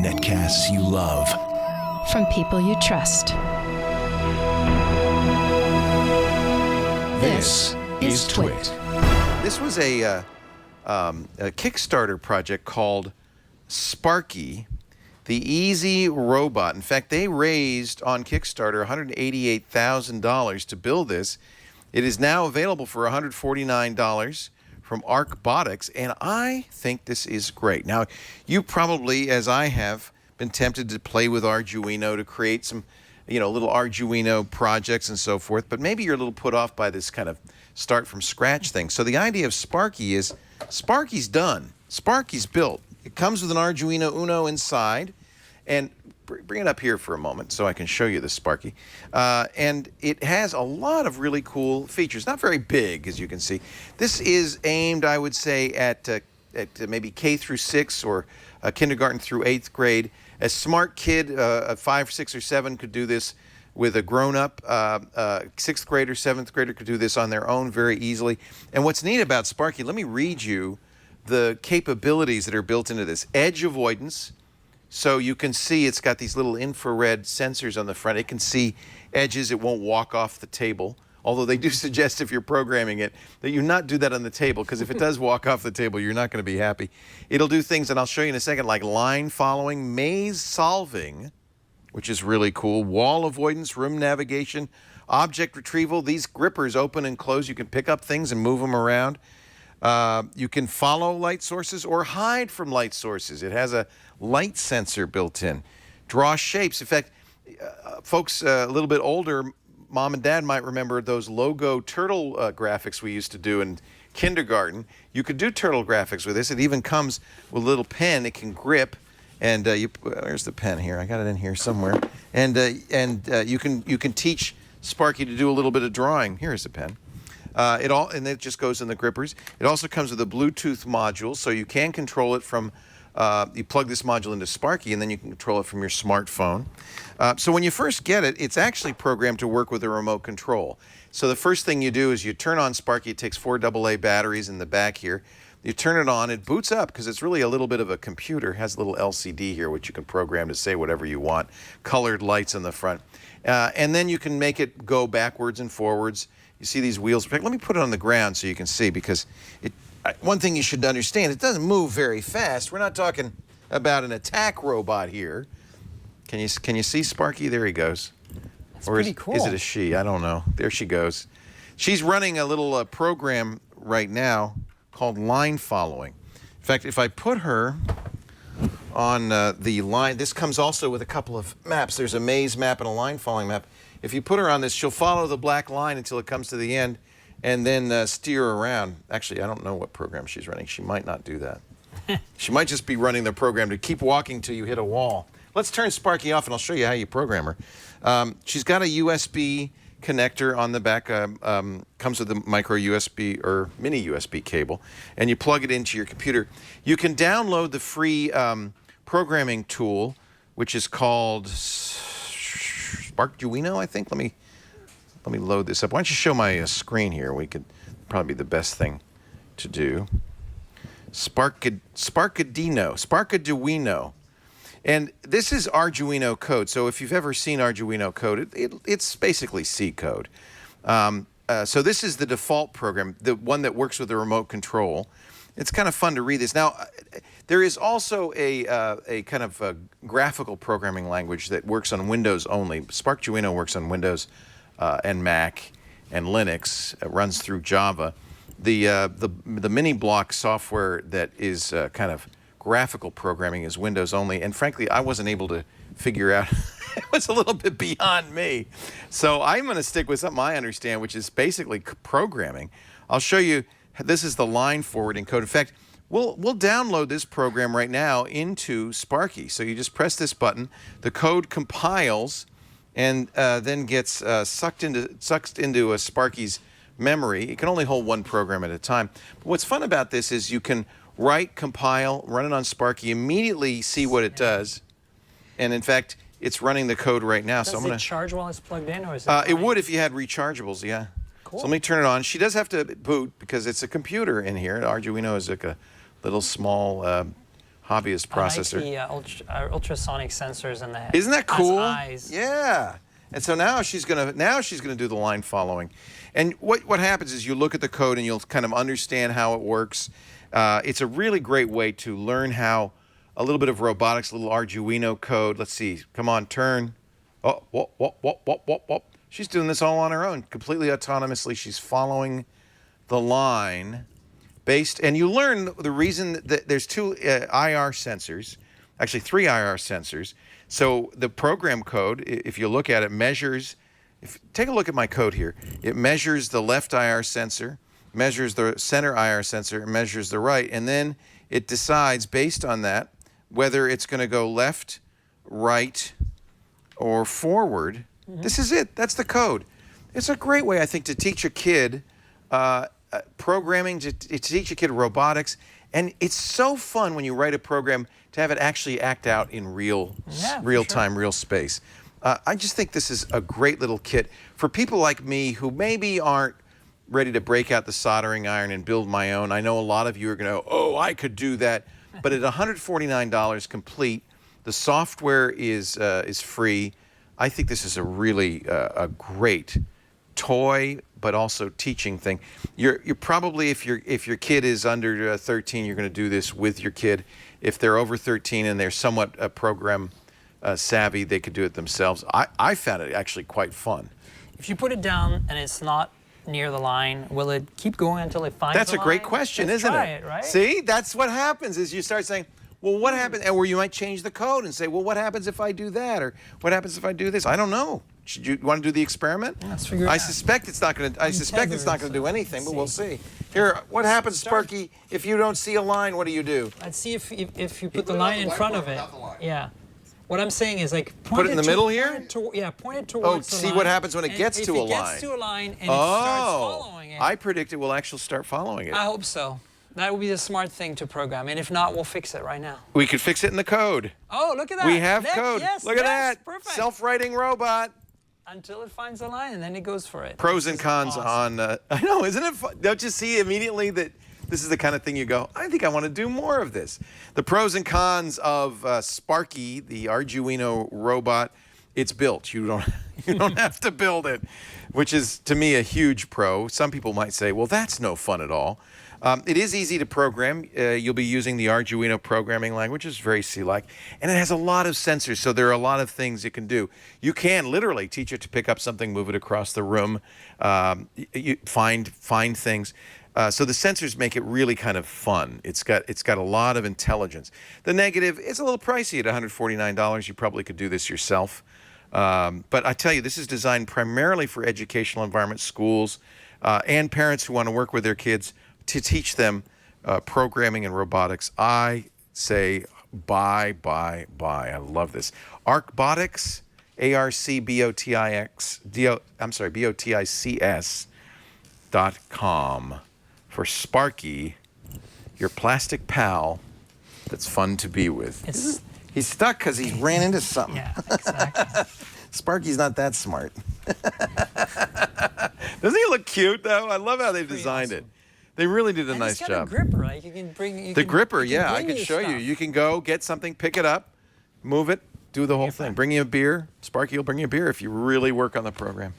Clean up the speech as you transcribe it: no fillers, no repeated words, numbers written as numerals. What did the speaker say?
Netcasts you love. From people you trust. This is Twit. This was a Kickstarter project called Sparki, the easy robot. In fact, they raised on Kickstarter $188,000 to build this. It is now available for $149 from Arcbotics, and I think this is great. Now, you probably, as I have, been tempted to play with Arduino to create some, little Arduino projects and so forth, but maybe you're a little put off by this kind of start from scratch thing. So the idea of Sparki is, Sparki's done. Sparki's built. It comes with an Arduino Uno inside, and bring it up here for a moment so I can show you the Sparki. And it has a lot of really cool features. Not very big, as you can see. This is aimed, I would say, at maybe K through 6 or kindergarten through 8th grade. A smart kid, a 5, 6, or 7 could do this with a grown-up. 6th grader, 7th grader could do this on their own very easily. And what's neat about Sparki, let me read you the capabilities that are built into this. Edge avoidance. So you can see it's got these little infrared sensors on the front. It can see edges. It won't walk off the table. Although they do suggest if you're programming it that you not do that on the table, because if it does walk off the table, you're not going to be happy. It'll do things, and I'll show you in a second, like line following, maze solving, which is really cool, wall avoidance, room navigation, object retrieval. These grippers open and close. You can pick up things and move them around. You can follow light sources or hide from light sources. It has a light sensor built in. Draw shapes. In fact, folks a little bit older, Mom and Dad might remember those logo turtle graphics we used to do in kindergarten. You could do turtle graphics with this. It even comes with a little pen. It can grip. And where's the pen here? I got it in here somewhere. And you can teach Sparki to do a little bit of drawing. Here's the pen. And it just goes in the grippers. It also comes with a Bluetooth module, so you can control it from, you plug this module into Sparki, and then you can control it from your smartphone. So when you first get it, it's actually programmed to work with a remote control. So the first thing you do is you turn on Sparki. It takes 4 AA batteries in the back here. You turn it on, it boots up because it's really a little bit of a computer. It has a little LCD here, which you can program to say whatever you want. Colored lights in the front. And then you can make it go backwards and forwards. You see these wheels. Let me put it on the ground so you can see, because one thing you should understand, it doesn't move very fast. We're not talking about an attack robot here. Can you see Sparki? There he goes. That's pretty cool. Is it a she? I don't know. There she goes. She's running a little program right now called line following. In fact, if I put her on the line, this comes also with a couple of maps. There's a maze map and a line following map. If you put her on this, she'll follow the black line until it comes to the end and then steer around. Actually, I don't know what program she's running. She might not do that. She might just be running the program to keep walking till you hit a wall. Let's turn Sparki off and I'll show you how you program her. She's got a USB connector on the back, comes with a micro USB or mini USB cable, and you plug it into your computer. You can download the free programming tool, which is called Arduino, I think. Let me load this up. Why don't you show my screen here? We could probably be the best thing to do. Sparkaduino. And this is Arduino code. So if you've ever seen Arduino code, it's basically C code. So this is the default program, the one that works with the remote control. It's kind of fun to read this. Now, there is also a kind of a graphical programming language that works on Windows only. Sparkaduino works on Windows and Mac and Linux. It runs through Java. The mini block software that is kind of graphical programming is Windows only, and frankly, I wasn't able to figure out. It was a little bit beyond me. So I'm going to stick with something I understand, which is basically programming. I'll show you. This is the line forwarding code. In fact, we'll download this program right now into Sparki. So you just press this button, the code compiles, and then gets sucked into a Sparki's memory. It can only hold one program at a time. But what's fun about this is you can write, compile, run it on Sparki, immediately see what it does. And in fact, it's running the code right now. Does it charge while it's plugged in, or is it would if you had rechargeables, yeah. Cool. So let me turn it on. She does have to boot because it's a computer in here. Arduino is like a little small hobbyist processor. I like the ultrasonic sensors in the head. Isn't that cool? Eyes. Yeah. And so now she's gonna do the line following. And what happens is you look at the code and you'll kind of understand how it works. It's a really great way to learn how a little bit of robotics, a little Arduino code. Let's see. Come on, turn. Oh, whoop, whoop, whoop, whoop, whoop, whoop. She's doing this all on her own, completely autonomously. She's following the line and you learn the reason that there's two IR sensors, actually 3 IR sensors. So the program code, if you look at it, measures, take a look at my code here. It measures the left IR sensor, measures the center IR sensor, and measures the right. And then it decides based on that whether it's going to go left, right, or forward. This is it. That's the code. It's a great way, I think, to teach a kid programming, to teach a kid robotics. And it's so fun when you write a program to have it actually act out in real time, real space. I just think this is a great little kit for people like me who maybe aren't ready to break out the soldering iron and build my own. I know a lot of you are going to go, oh, I could do that. But at $149 complete, the software is free. I think this is a really a great toy, but also teaching thing. You're probably, if your kid is under 13, you're going to do this with your kid. If they're over 13 and they're somewhat program savvy, they could do it themselves. I found it actually quite fun. If you put it down and it's not near the line, will it keep going until it finds That's the a line? great question, Let's isn't try it? Right? See, that's what happens is you start saying, well, what happens? And where you might change the code and say, well, what happens if I do that? Or what happens if I do this? I don't know. Should you want to do the experiment? Let's figure it out. I suspect it's not going to do anything, but we'll see. Here, what happens, Sparky, if you don't see a line? What do you do? Let's see if you put the line in front of it. Yeah. What I'm saying is like Put it in the middle here? Point it towards the Oh, line. see what happens when it gets to a line. If it gets to a line and it starts following it. I predict it will actually start following it. I hope so. That would be the smart thing to program. And if not, we'll fix it right now. We could fix it in the code. Oh, look at that. We have code. Yes, Look at that. Perfect. Self-writing robot. Until it finds the line, and then it goes for it. Pros and cons on, I know, isn't it fun? Don't you see immediately that this is the kind of thing you go, I think I want to do more of this. The pros and cons of Sparki, the Arduino robot, it's built. You don't have to build it, which is, to me, a huge pro. Some people might say, well, that's no fun at all. It is easy to program. You'll be using the Arduino programming language. It's very C-like. And it has a lot of sensors, so there are a lot of things it can do. You can literally teach it to pick up something, move it across the room, you find things. So the sensors make it really kind of fun. It's got a lot of intelligence. The negative, it's a little pricey at $149. You probably could do this yourself. But I tell you, this is designed primarily for educational environments, schools, and parents who want to work with their kids to teach them programming and robotics. I say buy. I love this. Arcbotics, Botics.com for Sparki, your plastic pal that's fun to be with. He's stuck because he ran into something. Yeah, exactly. Sparky's not that smart. Doesn't he look cute, though? I love how they've designed it. They really did a nice job. It's got a gripper, right? You can bring the gripper, yeah, I can show you. You can go get something, pick it up, move it, do the whole thing. Bring you a beer. Sparky will bring you a beer if you really work on the program.